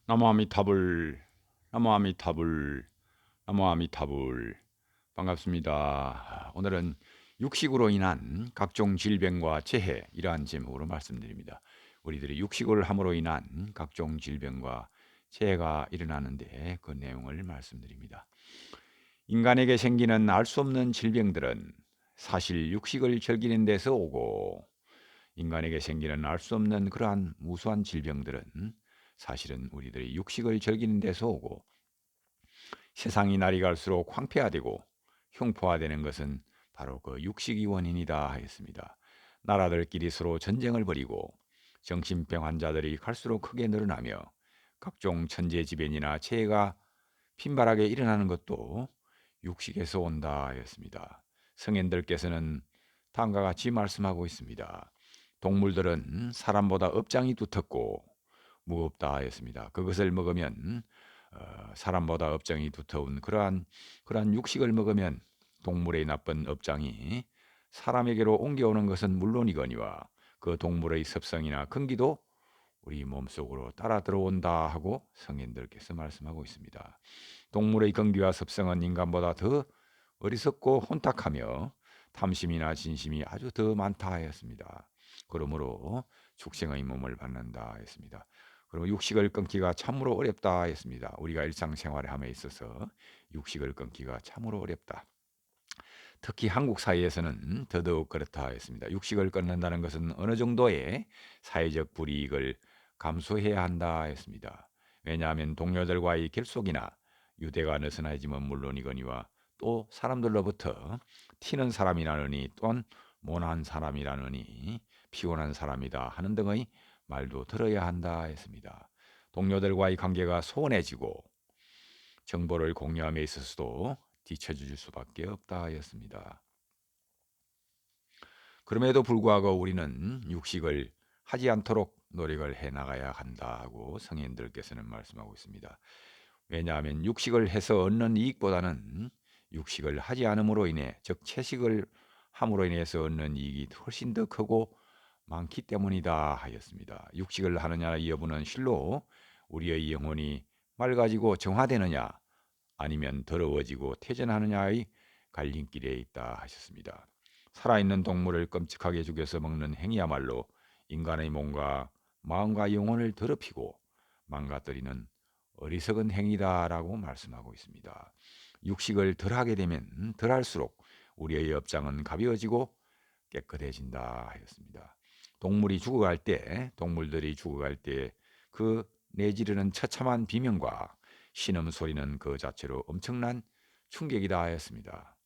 나무아미타불, 나무아미타불, 나무아미타불. 반갑습니다. 오늘은 육식으로 인한 각종 질병과 재해, 이러한 제목으로 말씀드립니다. 우리들이 육식을 함으로 인한 각종 질병과 재해가 일어나는데 그 내용을 말씀드립니다. 인간에게 생기는 알 수 없는 질병들은 사실 육식을 즐기는 데서 오고, 인간에게 생기는 알 수 없는 그러한 무수한 질병들은 사실은 우리들이 육식을 즐기는 데서 오고, 세상이 날이 갈수록 황폐화되고 흉포화되는 것은 바로 그 육식이 원인이다 하였습니다. 나라들끼리 서로 전쟁을 벌이고 정신병 환자들이 갈수록 크게 늘어나며 각종 천재지변이나 재해가 빈발하게 일어나는 것도 육식에서 온다 하였습니다. 성인들께서는 다음과 같이 말씀하고 있습니다. 동물들은 사람보다 업장이 두텁고 무겁다 하였습니다. 그것을 먹으면 사람보다 업장이 두터운 그러한 육식을 먹으면 동물의 나쁜 업장이 사람에게로 옮겨오는 것은 물론이거니와 그 동물의 습성이나 근기도 우리 몸속으로 따라 들어온다 하고 성인들께서 말씀하고 있습니다. 동물의 근기와 습성은 인간보다 더 어리석고 혼탁하며 탐심이나 진심이 아주 더 많다 하였습니다. 그러므로 축생의 몸을 받는다 했습니다. 그리고 육식을 끊기가 참으로 어렵다 했습니다. 우리가 일상생활에 함에 있어서 육식을 끊기가 참으로 어렵다. 특히 한국 사회에서는 더더욱 그렇다 했습니다. 육식을 끊는다는 것은 어느 정도의 사회적 불이익을 감수해야 한다 했습니다. 왜냐하면 동료들과의 결속이나 유대가 느슨해지면 물론이거니와 또 사람들로부터 튀는 사람이라느니 또는 모난 사람이라느니 피곤한 사람이다 하는 등의 말도 들어야 한다 했습니다. 동료들과의 관계가 소원해지고 정보를 공유함에 있어서도 뒤처질 수밖에 없다 하였습니다. 그럼에도 불구하고 우리는 육식을 하지 않도록 노력을 해 나가야 한다고 성인들께서는 말씀하고 있습니다. 왜냐하면 육식을 해서 얻는 이익보다는 육식을 하지 않음으로 인해, 즉 채식을 함으로 인해서 얻는 이익이 훨씬 더 크고 많기 때문이다 하였습니다. 육식을 하느냐 여부는 실로 우리의 영혼이 맑아지고 정화되느냐 아니면 더러워지고 퇴전하느냐의 갈림길에 있다 하셨습니다. 살아있는 동물을 끔찍하게 죽여서 먹는 행위야말로 인간의 몸과 마음과 영혼을 더럽히고 망가뜨리는 어리석은 행위다라고 말씀하고 있습니다. 육식을 덜하게 되면 덜할수록 우리의 업장은 가벼워지고 깨끗해진다 하였습니다. 동물들이 죽어갈 때 그 내지르는 처참한 비명과 신음 소리는 그 자체로 엄청난 충격이다 하였습니다.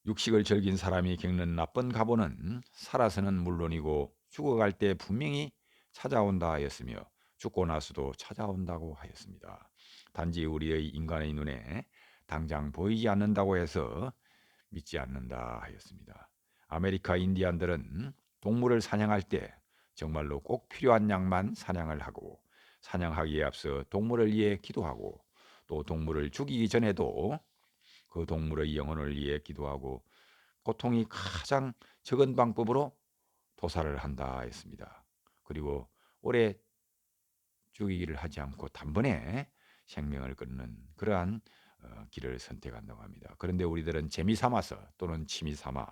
육식을 즐긴 사람이 겪는 나쁜 가보는 살아서는 물론이고 죽어갈 때 분명히 찾아온다 하였으며 죽고 나서도 찾아온다고 하였습니다. 단지 우리의 인간의 눈에 당장 보이지 않는다고 해서 믿지 않는다 하였습니다. 아메리카 인디안들은 동물을 사냥할 때 정말로 꼭 필요한 양만 사냥을 하고, 사냥하기에 앞서 동물을 위해 기도하고, 또 동물을 죽이기 전에도 그 동물의 영혼을 위해 기도하고 고통이 가장 적은 방법으로 도살을 한다 했습니다. 그리고 오래 죽이기를 하지 않고 단번에 생명을 끊는 그러한 길을 선택한다고 합니다. 그런데 우리들은 재미 삼아서 또는 취미 삼아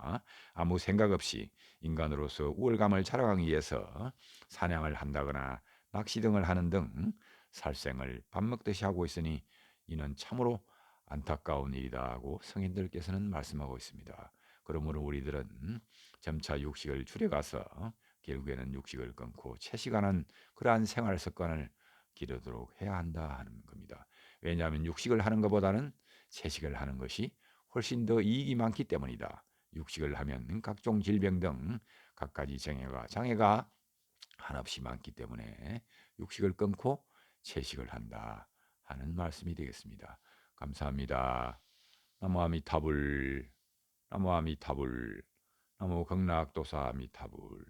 아무 생각 없이 인간으로서 우월감을 자랑하기 위해서 사냥을 한다거나 낚시 등을 하는 등 살생을 밥 먹듯이 하고 있으니 이는 참으로 안타까운 일이다고 성인들께서는 말씀하고 있습니다. 그러므로 우리들은 점차 육식을 줄여가서 결국에는 육식을 끊고 채식하는 그러한 생활 습관을 기르도록 해야 한다 하는 겁니다. 왜냐하면 육식을 하는 것보다는 채식을 하는 것이 훨씬 더 이익이 많기 때문이다. 육식을 하면 각종 질병 등 갖가지 장애가 한없이 많기 때문에 육식을 끊고 채식을 한다 하는 말씀이 되겠습니다. 감사합니다. 나무 아미타불, 나무 아미타불, 나무 극락도사 아미타불.